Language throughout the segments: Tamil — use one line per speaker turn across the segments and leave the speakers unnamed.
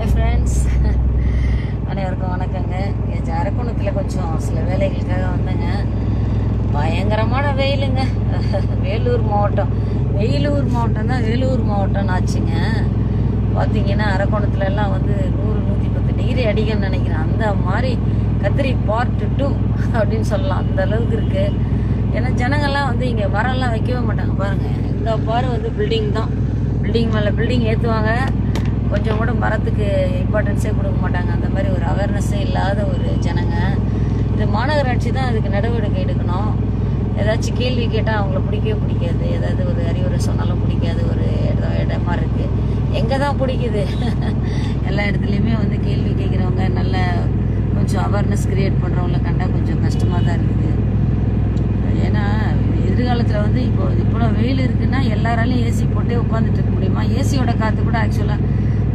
ஹாய் ஃப்ரெண்ட்ஸ், அனைவருக்கும் வணக்கங்க. இங்கே அரக்கோணத்தில் கொஞ்சம் சில வேலைகளுக்காக வந்தேங்க. பயங்கரமான வெயிலுங்க. வேலூர் மாவட்டம் தான் வேலூர் மாவட்டம்னு ஆச்சுங்க. பார்த்தீங்கன்னா அரக்கோணத்துல எல்லாம் வந்து 100-110 டிகிரி அடிக்கணும்னு நினைக்கிறேன். அந்த மாதிரி கத்திரி பார்ட் 2 அப்படின்னு சொல்லலாம். அந்த அளவுக்கு இருக்குது. ஏன்னா ஜனங்கள்லாம் வந்து இங்கே மரம்லாம் வைக்கவே மாட்டாங்க. பாருங்கள், இந்த பாரு வந்து பில்டிங் தான். பில்டிங் மேலே பில்டிங் ஏற்றுவாங்க. கொஞ்சம் கூட மரத்துக்கு இம்பார்ட்டன்ஸே கொடுக்க மாட்டாங்க. அந்த மாதிரி ஒரு அவேர்னஸே இல்லாத ஒரு ஜனங்க. இது மாநகராட்சி தான் அதுக்கு நடவடிக்கை எடுக்கணும். ஏதாச்சும் கேள்வி கேட்டால் அவங்கள பிடிக்கவே பிடிக்காது. ஏதாவது ஒரு அறிவுரை சொன்னாலும் பிடிக்காது. ஒரு இடமா இருக்குது. எங்கே தான் பிடிக்குது? எல்லா இடத்துலையுமே வந்து கேள்வி கேட்குறவங்க, நல்ல கொஞ்சம் அவேர்னஸ் க்ரியேட் பண்ணுறவங்கள கண்டா கொஞ்சம் கஷ்டமாக தான் இருக்குது. ஏன்னா எதிர்காலத்தில் வந்து இப்போ வெயில் இருக்குன்னா எல்லாராலையும் ஏசி போட்டே உட்காந்துட்டு இருக்க முடியுமா? ஏசியோட காற்று கூட ஆக்சுவலாக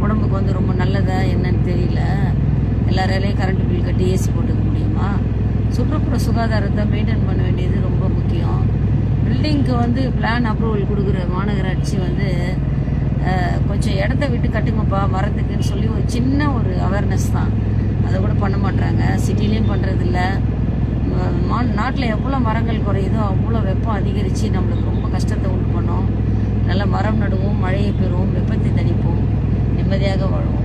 உடம்புக்கு வந்து ரொம்ப நல்லதா என்னன்னு தெரியல. எல்லாராலையும் கரண்ட் பில் கட்டி ஏசி போட்டுக்க முடியுமா? சுற்றுப்புற சுகாதாரத்தை மெயின்டைன் பண்ண வேண்டியது ரொம்ப முக்கியம். பில்டிங்க்கு வந்து பிளான் அப்ரூவல் கொடுக்குற மாநகராட்சி வந்து கொஞ்சம் இடத்த விட்டு கட்டுங்கப்பா மரத்துக்குன்னு சொல்லி ஒரு சின்ன ஒரு அவேர்னஸ் தான். அதை கூட பண்ண மாட்டாங்க. சிட்டிலையும் பண்ணுறதில்ல. நாட்டில் எவ்வளோ மரங்கள் குறையுதோ அவ்வளோ வெப்பம் அதிகரித்து நம்மளுக்கு ரொம்ப கஷ்டத்தை உண்டு பண்ணோம். நல்லா மரம் நடுவோம், மழையை பெறுவோம், வெப்பத்தை தணிப்போம், நிம்மதியாக வாழ்வோம்.